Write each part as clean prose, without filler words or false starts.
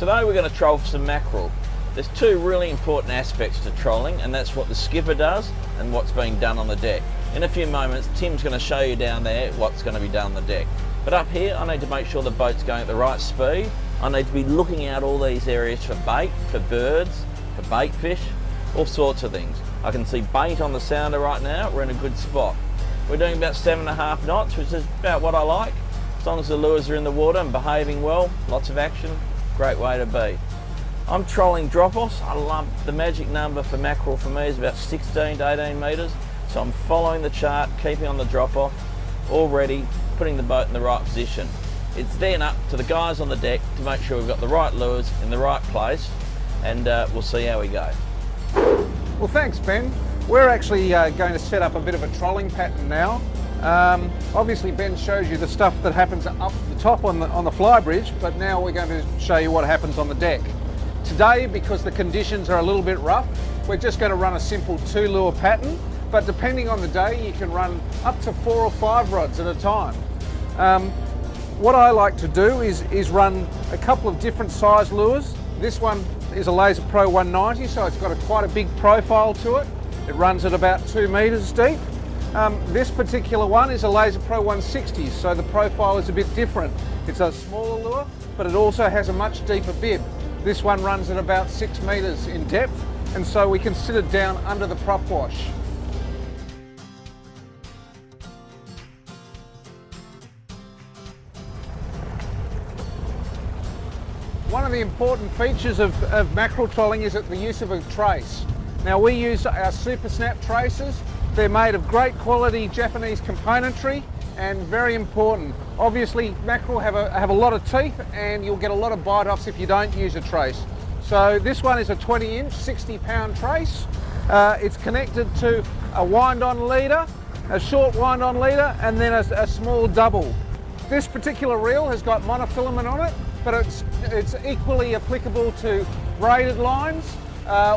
Today we're going to troll for some mackerel. There's two really important aspects to trolling, and that's what the skipper does and what's being done on the deck. In a few moments, Tim's going to show you down there what's going to be done on the deck. But up here, I need to make sure the boat's going at the right speed. I need to be looking out all these areas for bait, for birds, for baitfish, all sorts of things. I can see bait on the sounder right now. We're in a good spot. We're doing about 7.5 knots, which is about what I like. As long as the lures are in the water and behaving well, lots of action, great way to be. I'm trolling drop-offs. I love the magic number for mackerel for me is about 16 to 18 metres. So I'm following the chart, keeping on the drop-off, all ready, putting the boat in the right position. It's then up to the guys on the deck to make sure we've got the right lures in the right place, and we'll see how we go. Well, thanks, Ben. We're actually going to set up a bit of a trolling pattern now. Obviously, Ben shows you the stuff that happens up the top on the fly bridge, but now we're going to show you what happens on the deck. Today, because the conditions are a little bit rough, we're just going to run a simple 2-lure pattern, but depending on the day, you can run up to 4 or 5 rods at a time. What I like to do is run a couple of different size lures. This one is a Laser Pro 190, so it's got quite a big profile to it. It runs at about 2 metres deep. This particular one is a Laser Pro 160, so the profile is a bit different. It's a smaller lure, but it also has a much deeper bib. This one runs at about 6 metres in depth, and so we can sit it down under the prop wash. One of the important features of mackerel trolling is the use of a trace. Now, we use our Super Snap traces. They're made of great quality Japanese componentry and very important. Obviously, mackerel have a lot of teeth, and you'll get a lot of bite-offs if you don't use a trace. So this one is a 20-inch, 60-pound trace. It's connected to a wind-on leader, a short wind-on leader, and then a small double. This particular reel has got monofilament on it, but it's equally applicable to braided lines.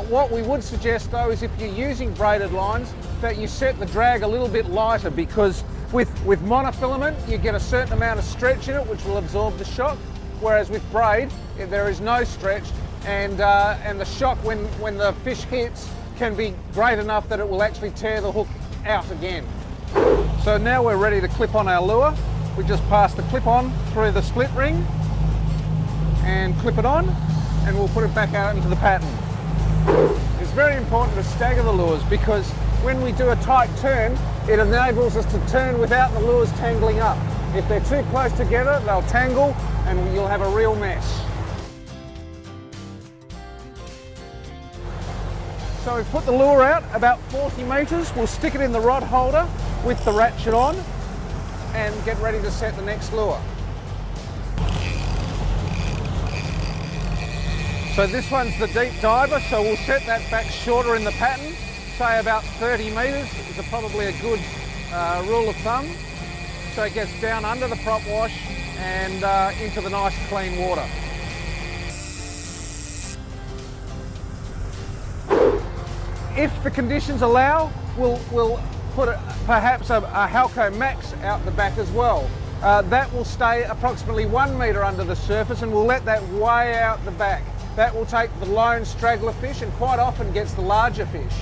What we would suggest though is if you're using braided lines that you set the drag a little bit lighter, because with monofilament you get a certain amount of stretch in it which will absorb the shock, whereas with braid there is no stretch, and the shock when the fish hits can be great enough that it will actually tear the hook out again. So now we're ready to clip on our lure. We just pass the clip on through the split ring and clip it on, and we'll put it back out into the pattern. It's very important to stagger the lures, because when we do a tight turn, it enables us to turn without the lures tangling up. If they're too close together, they'll tangle and you'll have a real mess. So we've put the lure out about 40 metres. We'll stick it in the rod holder with the ratchet on and get ready to set the next lure. So this one's the deep diver, so we'll set that back shorter in the pattern. Say about 30 metres is probably a good rule of thumb. So it gets down under the prop wash and into the nice clean water. If the conditions allow, we'll put perhaps a Halco Max out the back as well. That will stay approximately 1 metre under the surface, and we'll let that way out the back. That will take the lone straggler fish and quite often gets the larger fish.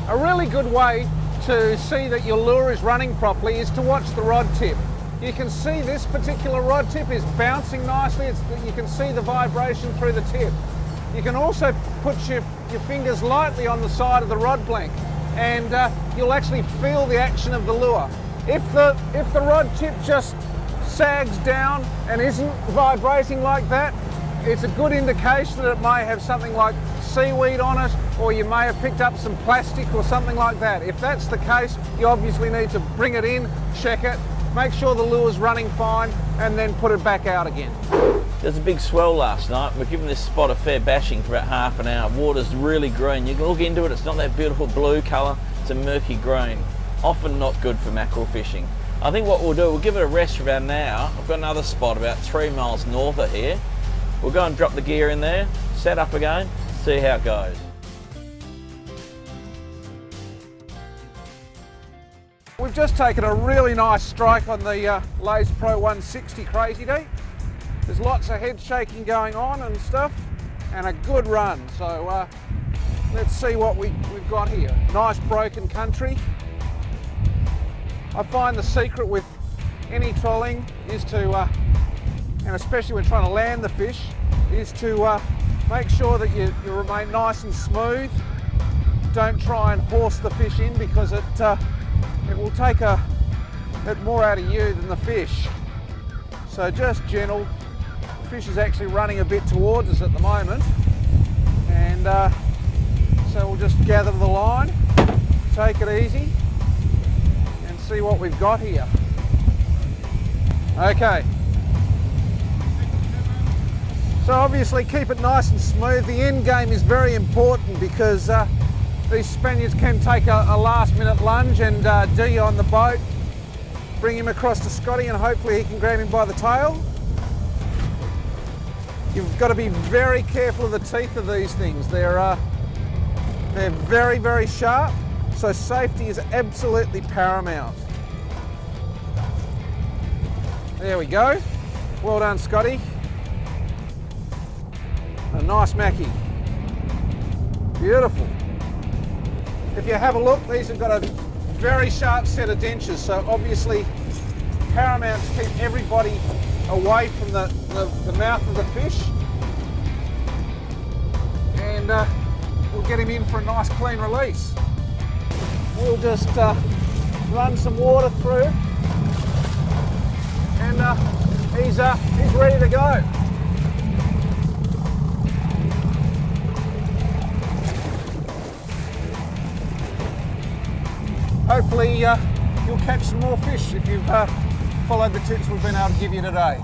A really good way to see that your lure is running properly is to watch the rod tip. You can see this particular rod tip is bouncing nicely. You can see the vibration through the tip. You can also put your fingers lightly on the side of the rod blank, and you'll actually feel the action of the lure. If the rod tip just sags down and isn't vibrating like that, it's a good indication that it may have something like seaweed on it, or you may have picked up some plastic or something like that. If that's the case, you obviously need to bring it in, check it, make sure the lure's running fine, and then put it back out again. There's a big swell last night. We've given this spot a fair bashing for about half an hour. Water's really green. You can look into it, it's not that beautiful blue colour, it's a murky green. Often not good for mackerel fishing. I think what we'll do, we'll give it a rest for about an hour. I've got another spot about 3 miles north of here. We'll go and drop the gear in there, set up again, see how it goes. We've just taken a really nice strike on the Lays Pro 160 Crazy Deep. There's lots of head shaking going on and stuff, and a good run. So let's see what we've got here. Nice broken country. I find the secret with any trolling is to, and especially when trying to land the fish, is to make sure that you remain nice and smooth. Don't try and horse the fish in, because it will take a bit more out of you than the fish. So just gentle. The fish is actually running a bit towards us at the moment, and so we'll just gather the line, take it easy, and see what we've got here. Okay. So obviously keep it nice and smooth. The end game is very important, because these Spaniards can take a last minute lunge and D on the boat, bring him across to Scotty, and hopefully he can grab him by the tail. You've got to be very careful of the teeth of these things. They're very, very sharp, so safety is absolutely paramount. There we go. Well done, Scotty. A nice mackie. Beautiful. If you have a look, these have got a very sharp set of dentures, so obviously paramount to keep everybody away from the mouth of the fish. And we'll get him in for a nice clean release. We'll just run some water through, and he's ready to go. Hopefully you'll catch some more fish if you've followed the tips we've been able to give you today.